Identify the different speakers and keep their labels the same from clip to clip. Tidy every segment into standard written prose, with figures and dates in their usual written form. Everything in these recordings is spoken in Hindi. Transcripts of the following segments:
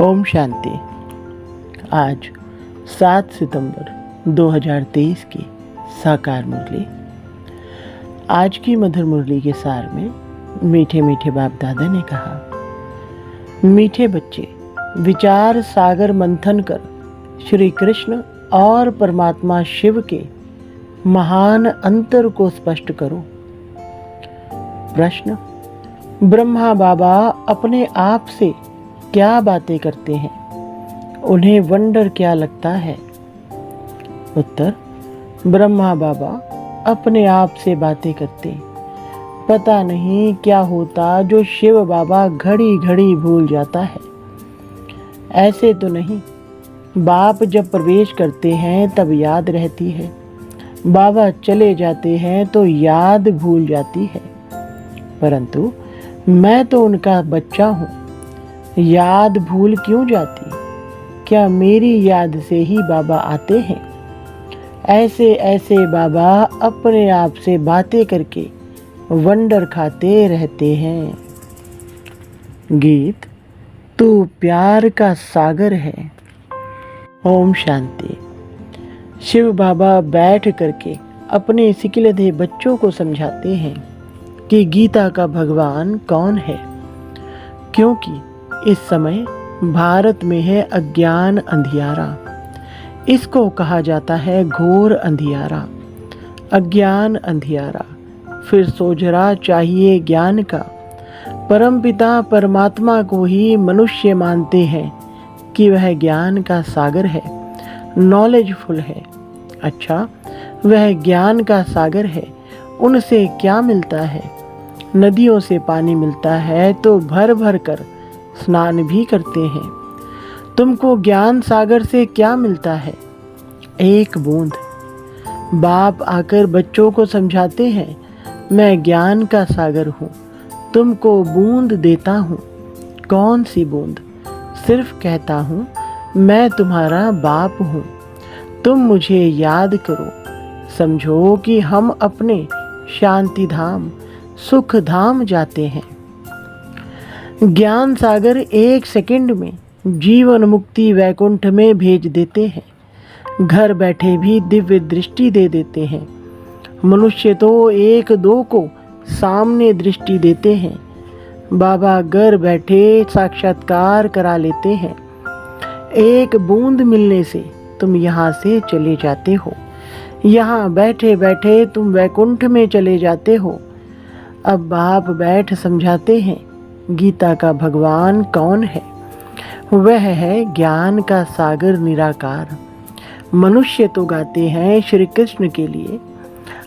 Speaker 1: ओम शांति। आज 7 सितंबर 2023 की साकार मुरली। आज की मधुर मुरली के सार में मीठे मीठे बाप दादा ने कहा, मीठे बच्चे, विचार सागर मंथन कर श्री कृष्ण और परमात्मा शिव के महान अंतर को स्पष्ट करो। प्रश्न, ब्रह्मा बाबा अपने आप से क्या बातें करते हैं? उन्हें वंडर क्या लगता है? उत्तर, ब्रह्मा बाबा अपने आप से बातें करते, पता नहीं क्या होता जो शिव बाबा घड़ी घड़ी भूल जाता है। ऐसे तो नहीं, बाप जब प्रवेश करते हैं तब याद रहती है, बाबा चले जाते हैं तो याद भूल जाती है। परंतु मैं तो उनका बच्चा हूँ, याद भूल क्यों जाती? क्या मेरी याद से ही बाबा आते हैं? ऐसे ऐसे बाबा अपने आप से बातें करके वंडर खाते रहते हैं। गीत, तू प्यार का सागर है। ओम शांति। शिव बाबा बैठ करके अपने सिकिलधे बच्चों को समझाते हैं कि गीता का भगवान कौन है, क्योंकि इस समय भारत में है अज्ञान अंधियारा। इसको कहा जाता है घोर अंधियारा, अज्ञान अंधियारा। फिर सोजरा चाहिए ज्ञान का। परमपिता परमात्मा को ही मनुष्य मानते हैं कि वह ज्ञान का सागर है, नॉलेजफुल है। अच्छा, वह ज्ञान का सागर है, उनसे क्या मिलता है? नदियों से पानी मिलता है तो भर भर कर स्नान भी करते हैं। तुमको ज्ञान सागर से क्या मिलता है? एक बूंद। बाप आकर बच्चों को समझाते हैं, मैं ज्ञान का सागर हूँ, तुमको बूंद देता हूँ। कौन सी बूंद? सिर्फ कहता हूँ, मैं तुम्हारा बाप हूँ, तुम मुझे याद करो। समझो कि हम अपने शांति धाम सुख धाम जाते हैं। ज्ञान सागर 1 सेकंड में जीवन मुक्ति वैकुंठ में भेज देते हैं। घर बैठे भी दिव्य दृष्टि दे देते हैं। मनुष्य तो 1-2 को सामने दृष्टि देते हैं, बाबा घर बैठे साक्षात्कार करा लेते हैं। एक बूंद मिलने से तुम यहाँ से चले जाते हो, यहाँ बैठे बैठे तुम वैकुंठ में चले जाते हो। अब बाप बैठ समझाते हैं, गीता का भगवान कौन है? वह है ज्ञान का सागर निराकार। मनुष्य तो गाते हैं श्री कृष्ण के लिए,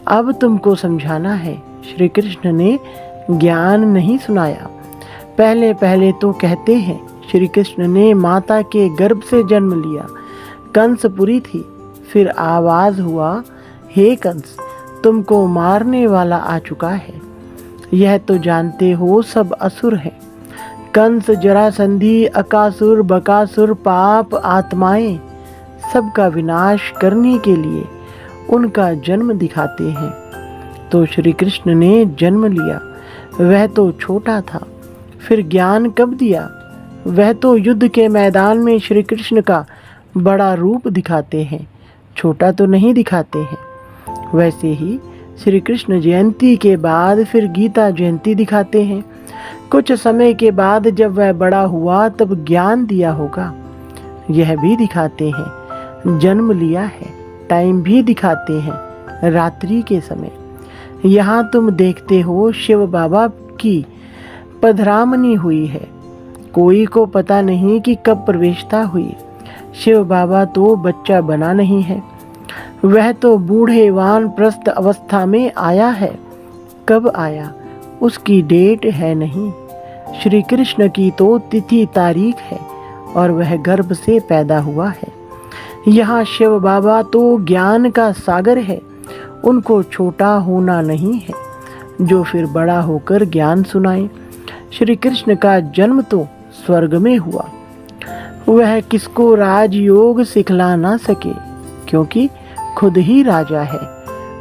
Speaker 1: अब तुमको समझाना है। श्री कृष्ण ने ज्ञान नहीं सुनाया। पहले पहले तो कहते हैं श्री कृष्ण ने माता के गर्भ से जन्म लिया, कंसपुरी थी। फिर आवाज हुआ, हे कंस, तुमको मारने वाला आ चुका है। यह तो जानते हो सब असुर है। कंस, जरासंधी, अकासुर, बकासुर, पाप आत्माएं, सबका विनाश करने के लिए उनका जन्म दिखाते हैं। तो श्री कृष्ण ने जन्म लिया, वह तो छोटा था। फिर ज्ञान कब दिया? वह तो युद्ध के मैदान में श्री कृष्ण का बड़ा रूप दिखाते हैं, छोटा तो नहीं दिखाते हैं। वैसे ही श्री कृष्ण जयंती के बाद फिर गीता जयंती दिखाते हैं। कुछ समय के बाद जब वह बड़ा हुआ तब ज्ञान दिया होगा, यह भी दिखाते हैं। जन्म लिया है, टाइम भी दिखाते हैं, रात्रि के समय। यहाँ तुम देखते हो शिव बाबा की पधरामनी हुई है, कोई को पता नहीं कि कब प्रवेशता हुई। शिव बाबा तो बच्चा बना नहीं है, वह तो बूढ़े वानप्रस्थ अवस्था में आया है। कब आया उसकी डेट है नहीं। श्री कृष्ण की तो तिथि तारीख है और वह गर्भ से पैदा हुआ है। यहाँ शिव बाबा तो ज्ञान का सागर है, उनको छोटा होना नहीं है, जो फिर बड़ा होकर ज्ञान सुनाए। श्री कृष्ण का जन्म तो स्वर्ग में हुआ, वह किसको राजयोग सिखला ना सके, क्योंकि खुद ही राजा है।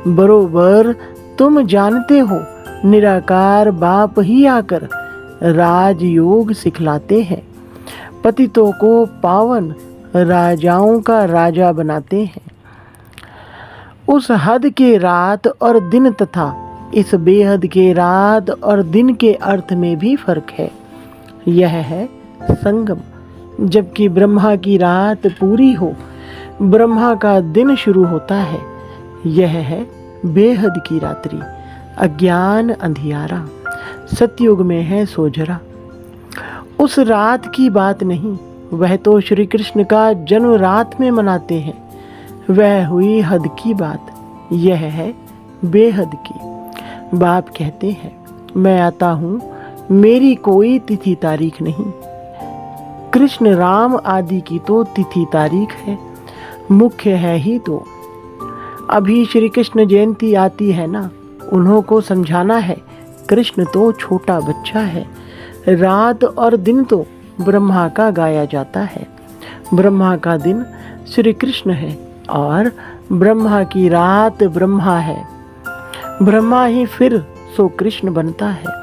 Speaker 1: बरोबर तुम जानते हो, निराकार बाप ही आकर राजयोग सिखलाते हैं। पतितों को पावन, राजाओं का राजा बनाते हैं। उस हद के रात और दिन तथा इस बेहद के रात और दिन के अर्थ में भी फर्क है। यह है संगम। जबकि ब्रह्मा की रात पूरी हो, ब्रह्मा का दिन शुरू होता है। यह है बेहद की रात्रि, अज्ञान अंधियारा, सतयुग में है सोजरा। उस रात की बात नहीं, वह तो श्री कृष्ण का जन्म रात में मनाते हैं। वह हुई हद की बात, यह है बेहद की। बाप कहते हैं, मैं आता हूँ, मेरी कोई तिथि तारीख नहीं। कृष्ण राम आदि की तो तिथि तारीख है, मुख्य है ही तो। अभी श्री कृष्ण जयंती आती है ना, उन्हों को समझाना है, कृष्ण तो छोटा बच्चा है। रात और दिन तो ब्रह्मा का गाया जाता है। ब्रह्मा का दिन श्री कृष्ण है और ब्रह्मा की रात ब्रह्मा है। ब्रह्मा ही फिर सो कृष्ण बनता है।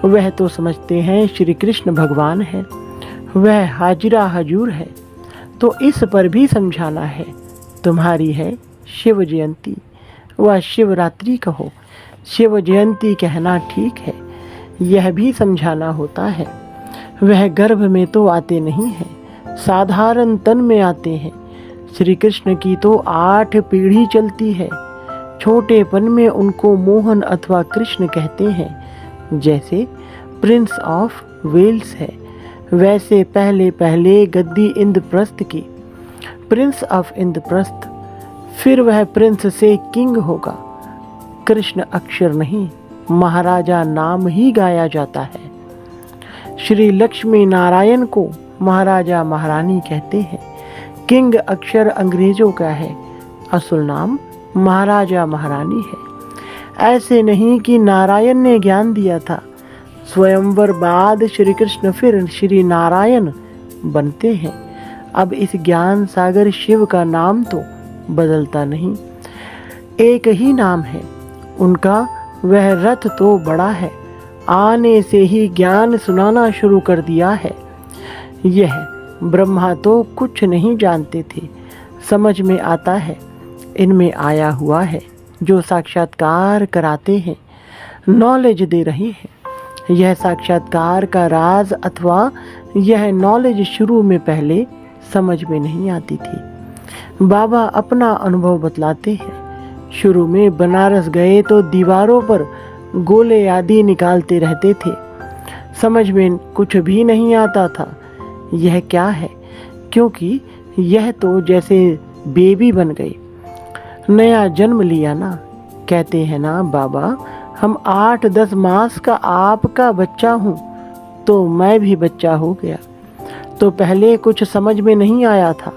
Speaker 1: वह तो समझते हैं श्री कृष्ण भगवान है, वह हाजिरा हजूर है। तो इस पर भी समझाना है, तुम्हारी है शिव जयंती, वह शिवरात्रि कहो, शिव जयंती कहना ठीक है। यह भी समझाना होता है, वह गर्भ में तो आते नहीं हैं, साधारण तन में आते हैं। श्री कृष्ण की तो 8 पीढ़ी चलती है। छोटेपन में उनको मोहन अथवा कृष्ण कहते हैं। जैसे प्रिंस ऑफ वेल्स है, वैसे पहले पहले गद्दी इंद्रप्रस्थ की, प्रिंस ऑफ इंद्रप्रस्थ, फिर वह प्रिंस से किंग होगा। कृष्ण अक्षर नहीं, महाराजा नाम ही गाया जाता है। श्री लक्ष्मी नारायण को महाराजा महारानी कहते हैं। किंग अक्षर अंग्रेजों का है, असल नाम महाराजा महारानी है। ऐसे नहीं कि नारायण ने ज्ञान दिया था, स्वयंवर बाद श्री कृष्ण फिर श्री नारायण बनते हैं। अब इस ज्ञान सागर शिव का नाम तो बदलता नहीं, एक ही नाम है उनका। वह रथ तो बड़ा है, आने से ही ज्ञान सुनाना शुरू कर दिया है। यह ब्रह्मा तो कुछ नहीं जानते थे, समझ में आता है, इनमें आया हुआ है जो साक्षात्कार कराते हैं, नॉलेज दे रही है। यह साक्षात्कार का राज अथवा यह नॉलेज शुरू में पहले समझ में नहीं आती थी। बाबा अपना अनुभव बतलाते हैं। शुरू में बनारस गए तो दीवारों पर गोले आदि निकालते रहते थे, समझ में कुछ भी नहीं आता था यह क्या है, क्योंकि यह तो जैसे बेबी बन गई, नया जन्म लिया ना। कहते हैं ना बाबा, हम 8-10 मास का आपका बच्चा हूँ, तो मैं भी बच्चा हो गया। तो पहले कुछ समझ में नहीं आया था,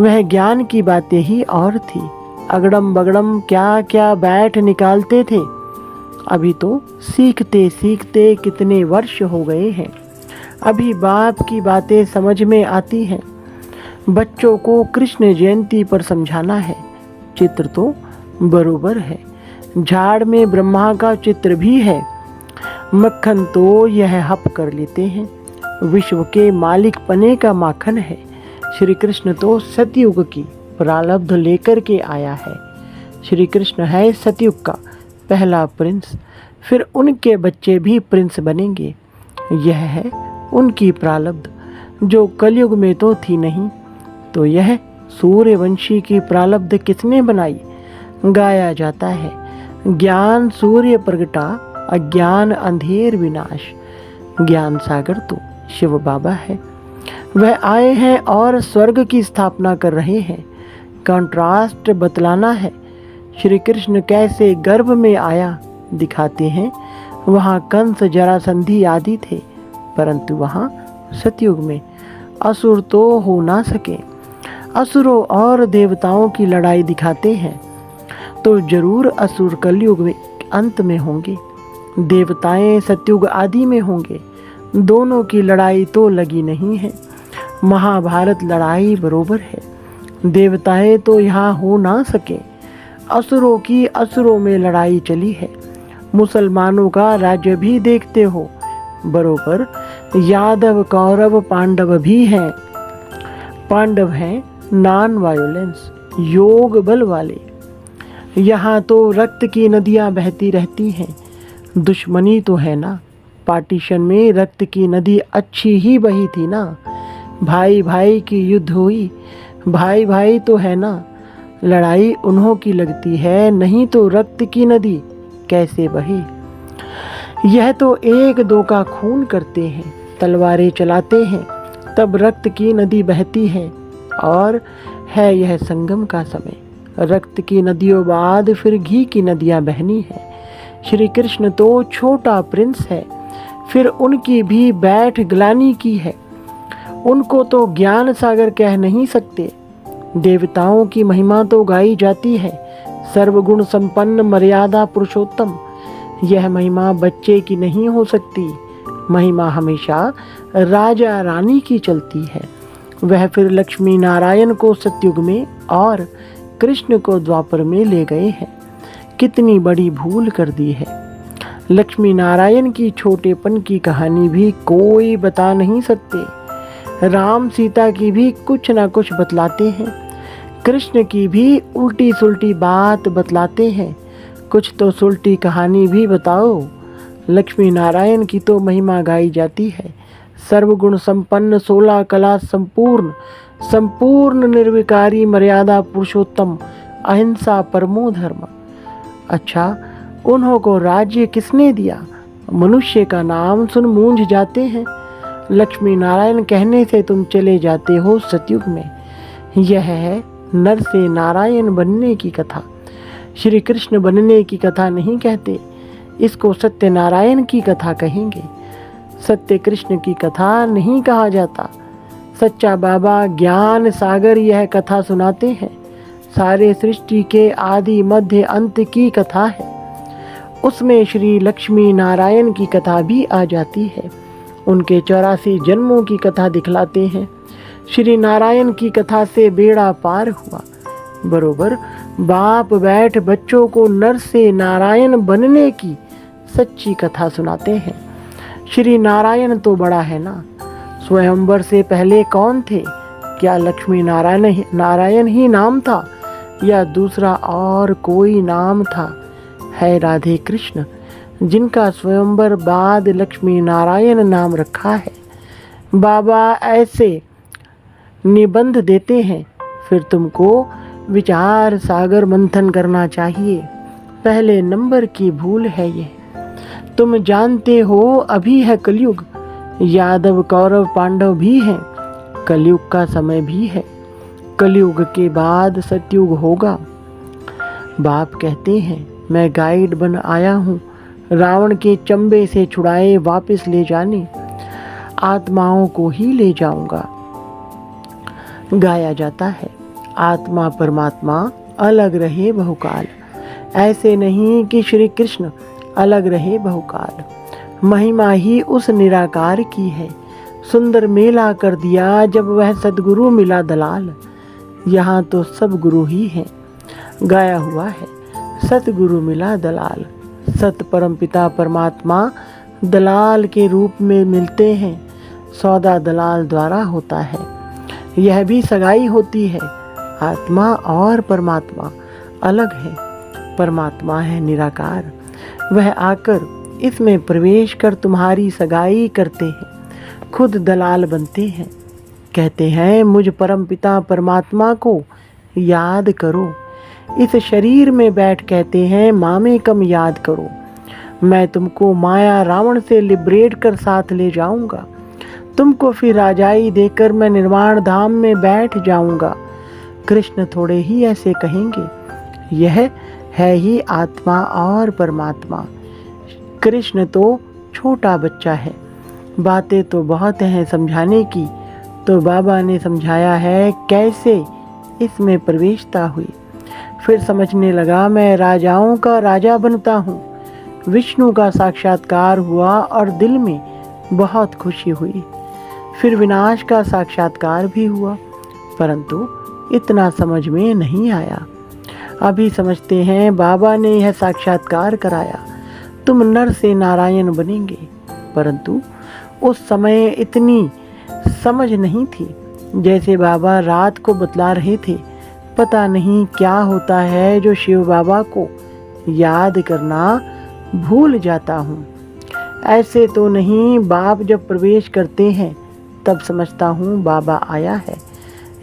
Speaker 1: वह ज्ञान की बातें ही और थी। अगड़म बगड़म क्या क्या बैठ निकालते थे। अभी तो सीखते सीखते कितने वर्ष हो गए हैं, अभी बाप की बातें समझ में आती हैं। बच्चों को कृष्ण जयंती पर समझाना है। चित्र तो बरोबर है, झाड़ में ब्रह्मा का चित्र भी है। मक्खन तो यह हप कर लेते हैं, विश्व के मालिक पने का माखन है। श्री कृष्ण तो सतयुग की प्रारब्ध लेकर के आया है। श्री कृष्ण है सतयुग का पहला प्रिंस, फिर उनके बच्चे भी प्रिंस बनेंगे। यह है उनकी प्रारब्ध, जो कलयुग में तो थी नहीं। तो यह सूर्यवंशी की प्रारब्ध किसने बनाई? गाया जाता है, ज्ञान सूर्य प्रगटा, अज्ञान अंधेर विनाश। ज्ञान सागर तो शिव बाबा है, वह आए हैं और स्वर्ग की स्थापना कर रहे हैं। कंट्रास्ट बतलाना है, श्री कृष्ण कैसे गर्भ में आया दिखाते हैं। वहाँ कंस जरासंधि आदि थे, परंतु वहाँ सतयुग में असुर तो हो ना सके। असुरों और देवताओं की लड़ाई दिखाते हैं, तो जरूर असुर कलयुग में अंत में होंगे, देवताएं सतयुग आदि में होंगे। दोनों की लड़ाई तो लगी नहीं है। महाभारत लड़ाई बरोबर है, देवताएं तो यहाँ हो ना सके। असुरों की असुरों में लड़ाई चली है। मुसलमानों का राज्य भी देखते हो, बरोबर यादव कौरव पांडव भी हैं। पांडव हैं नॉन वायोलेंस, योग बल वाले। यहाँ तो रक्त की नदियाँ बहती रहती हैं। दुश्मनी तो है ना, पार्टीशन में रक्त की नदी अच्छी ही बही थी ना। भाई भाई की युद्ध हुई, भाई भाई तो है ना। लड़ाई उन्हों की लगती है, नहीं तो रक्त की नदी कैसे बही। यह तो एक दो का खून करते हैं, तलवारें चलाते हैं, तब रक्त की नदी बहती है। और है यह संगम का समय। रक्त की नदियों बाद फिर घी की नदियाँ बहनी है। श्री कृष्ण तो छोटा प्रिंस है, फिर उनकी भी बैठ ग्लानी की है। उनको तो ज्ञान सागर कह नहीं सकते। देवताओं की महिमा तो गाई जाती है, सर्वगुण संपन्न मर्यादा पुरुषोत्तम। यह महिमा बच्चे की नहीं हो सकती। महिमा हमेशा राजा रानी की चलती है। वह फिर लक्ष्मी नारायण को सतयुग में और कृष्ण को द्वापर में ले गए हैं। कितनी बड़ी भूल कर दी है। लक्ष्मी नारायण की छोटेपन की कहानी भी कोई बता नहीं सकते। राम सीता की भी कुछ ना कुछ बतलाते हैं। कृष्ण की भी उल्टी सुल्टी बात बतलाते हैं। कुछ तो सुल्टी कहानी भी बताओ। लक्ष्मी नारायण की तो महिमा गाई जाती है। सर्वगुण संपन्न, 16 कला संपूर्ण, संपूर्ण निर्विकारी मर्यादा पुरुषोत्तम, अहिंसा परमो धर्म। अच्छा, उन्हों को राज्य किसने दिया? मनुष्य का नाम सुन मूंझ जाते हैं। लक्ष्मी नारायण कहने से तुम चले जाते हो सतयुग में। यह है नर से नारायण बनने की कथा। श्री कृष्ण बनने की कथा नहीं कहते, इसको सत्यनारायण की कथा कहेंगे। सत्य कृष्ण की कथा नहीं कहा जाता। सच्चा बाबा ज्ञान सागर यह कथा सुनाते हैं। सारे सृष्टि के आदि मध्य अंत की कथा है। उसमें श्री लक्ष्मी नारायण की कथा भी आ जाती है। उनके 84 जन्मों की कथा दिखलाते हैं। श्री नारायण की कथा से बेड़ा पार हुआ। बरोबर बाप बैठ बच्चों को नर से नारायण बनने की सच्ची कथा सुनाते हैं। श्री नारायण तो बड़ा है ना। स्वयंवर से पहले कौन थे? क्या लक्ष्मी नारायण ही नाम था या दूसरा और कोई नाम था? है राधे कृष्ण, जिनका स्वयंवर बाद लक्ष्मी नारायण नाम रखा है। बाबा ऐसे निबंध देते हैं, फिर तुमको विचार सागर मंथन करना चाहिए। पहले नंबर की भूल है ये। तुम जानते हो अभी है कलयुग, यादव कौरव पांडव भी हैं। कलयुग का समय भी है। कलयुग के बाद सतयुग होगा। बाप कहते हैं मैं गाइड बन आया हूँ, रावण के चंबे से छुड़ाए वापस ले जाने। आत्माओं को ही ले जाऊंगा। गाया जाता है आत्मा परमात्मा अलग रहे बहुकाल। ऐसे नहीं कि श्री कृष्ण अलग रहे बहुकाल। महिमा ही उस निराकार की है। सुंदर मेला कर दिया जब वह सदगुरु मिला दलाल। यहाँ तो सब गुरु ही हैं। गाया हुआ है सतगुरु मिला दलाल। सत परम पिता परमात्मा दलाल के रूप में मिलते हैं। सौदा दलाल द्वारा होता है। यह भी सगाई होती है। आत्मा और परमात्मा अलग है। परमात्मा है निराकार। वह आकर इसमें प्रवेश कर तुम्हारी सगाई करते हैं। खुद दलाल बनते हैं। कहते हैं मुझ परमपिता परमात्मा को याद करो। इस शरीर में बैठ कहते हैं मामे कम याद करो। मैं तुमको माया रावण से लिबरेट कर साथ ले जाऊंगा। तुमको फिर राजाई देकर मैं निर्वाण धाम में बैठ जाऊंगा। कृष्ण थोड़े ही ऐसे कहेंगे। यह है ही आत्मा और परमात्मा। कृष्ण तो छोटा बच्चा है। बातें तो बहुत हैं समझाने की, तो बाबा ने समझाया है कैसे इसमें प्रवेशता हुई। फिर समझने लगा मैं राजाओं का राजा बनता हूँ। विष्णु का साक्षात्कार हुआ और दिल में बहुत खुशी हुई। फिर विनाश का साक्षात्कार भी हुआ, परंतु इतना समझ में नहीं आया। अभी समझते हैं बाबा ने यह साक्षात्कार कराया। तुम नर से नारायण बनेंगे, परंतु उस समय इतनी समझ नहीं थी। जैसे बाबा रात को बतला रहे थे, पता नहीं क्या होता है जो शिव बाबा को याद करना भूल जाता हूँ। ऐसे तो नहीं, बाप जब प्रवेश करते हैं तब समझता हूँ बाबा आया है,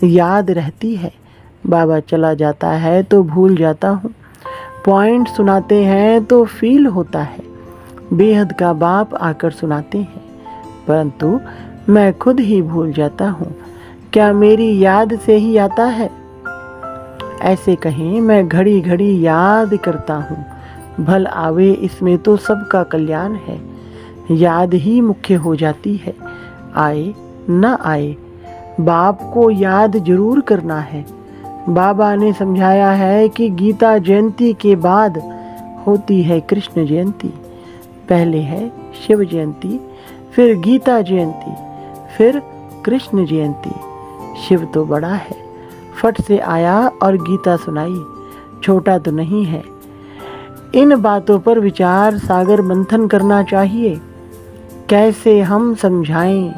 Speaker 1: याद रहती है। बाबा चला जाता है तो भूल जाता हूँ। पॉइंट सुनाते हैं तो फील होता है, बेहद का बाप आकर सुनाते हैं, परंतु मैं खुद ही भूल जाता हूँ। क्या मेरी याद से ही आता है? ऐसे कहें, मैं घड़ी घड़ी याद करता हूँ। भल आवे इसमें तो सबका कल्याण है। याद ही मुख्य हो जाती है, आए न आए बाप को याद जरूर करना है। बाबा ने समझाया है कि गीता जयंती के बाद होती है कृष्ण जयंती। पहले है शिव जयंती, फिर गीता जयंती, फिर कृष्ण जयंती। शिव तो बड़ा है, फट से आया और गीता सुनाई, छोटा तो नहीं है। इन बातों पर विचार सागर मंथन करना चाहिए। कैसे हम समझाएं?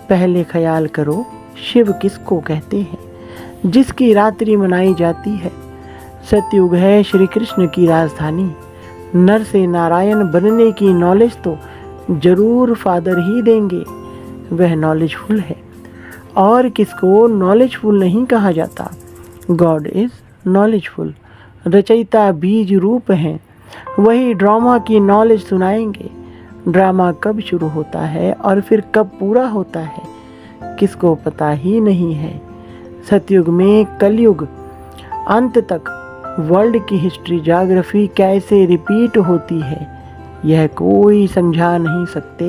Speaker 1: पहले ख्याल करो, शिव किसको कहते हैं जिसकी रात्रि मनाई जाती है? सतयुग है श्री कृष्ण की राजधानी। नर से नारायण बनने की नॉलेज तो जरूर फादर ही देंगे, वह नॉलेजफुल है। और किसको नॉलेजफुल नहीं कहा जाता? God is knowledgeful. रचयिता बीज रूप हैं, वही ड्रामा की नॉलेज सुनाएंगे। ड्रामा कब शुरू होता है और फिर कब पूरा होता है, किसको पता ही नहीं है। सतयुग में कलयुग अंत तक वर्ल्ड की हिस्ट्री ज्योग्राफी कैसे रिपीट होती है, यह कोई समझा नहीं सकते।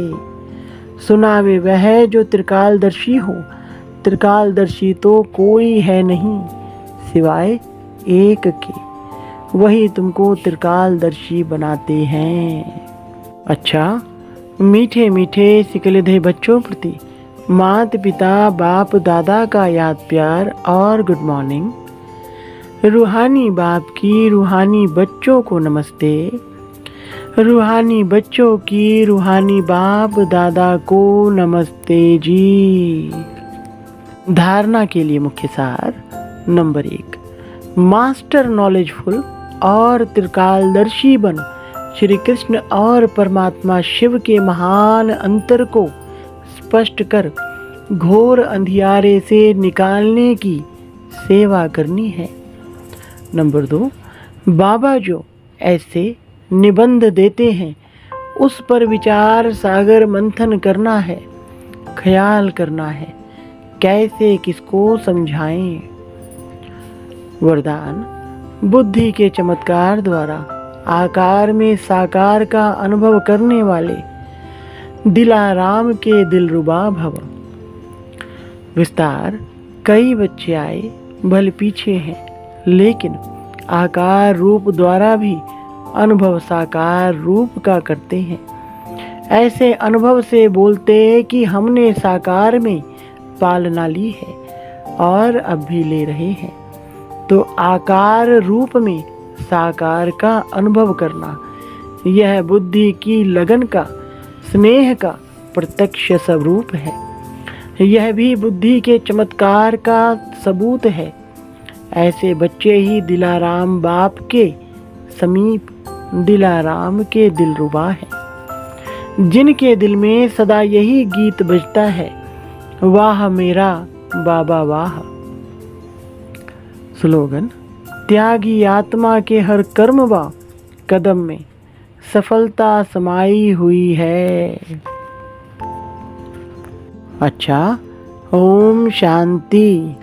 Speaker 1: सुनावे वह जो त्रिकालदर्शी हो। त्रिकालदर्शी तो कोई है नहीं सिवाय एक के, वही तुमको त्रिकालदर्शी बनाते हैं। अच्छा, मीठे मीठे सिकलधे बच्चों प्रति माता पिता बाप दादा का याद प्यार और गुड मॉर्निंग। रूहानी बाप की रूहानी बच्चों को नमस्ते। रूहानी बच्चों की रूहानी बाप दादा को नमस्ते जी। धारणा के लिए मुख्य सार नंबर 1, मास्टर नॉलेजफुल और त्रिकालदर्शी बनो। श्री कृष्ण और परमात्मा शिव के महान अंतर को स्पष्ट कर घोर अंधियारे से निकालने की सेवा करनी है। नंबर 2, बाबा जो ऐसे निबंध देते हैं उस पर विचार सागर मंथन करना है, ख्याल करना है, कैसे किसको समझाएं। वरदान, बुद्धि के चमत्कार द्वारा आकार में साकार का अनुभव करने वाले दिलाराम के दिलरुबा भव। विस्तार, कई बच्चे आए भले पीछे हैं, लेकिन आकार रूप द्वारा भी अनुभव साकार रूप का करते हैं। ऐसे अनुभव से बोलते कि हमने साकार में पालना ली है और अब भी ले रहे हैं। तो आकार रूप में साकार का अनुभव करना, यह बुद्धि की लगन का, स्नेह का प्रत्यक्ष स्वरूप है। यह भी बुद्धि के चमत्कार का सबूत है। ऐसे बच्चे ही दिलाराम बाप के समीप दिलाराम के दिलरुबा है, जिनके दिल में सदा यही गीत बजता है, वाह मेरा बाबा वाह। स्लोगन, त्यागी आत्मा के हर कर्म व कदम में सफलता समाई हुई है। अच्छा, ओम शांति।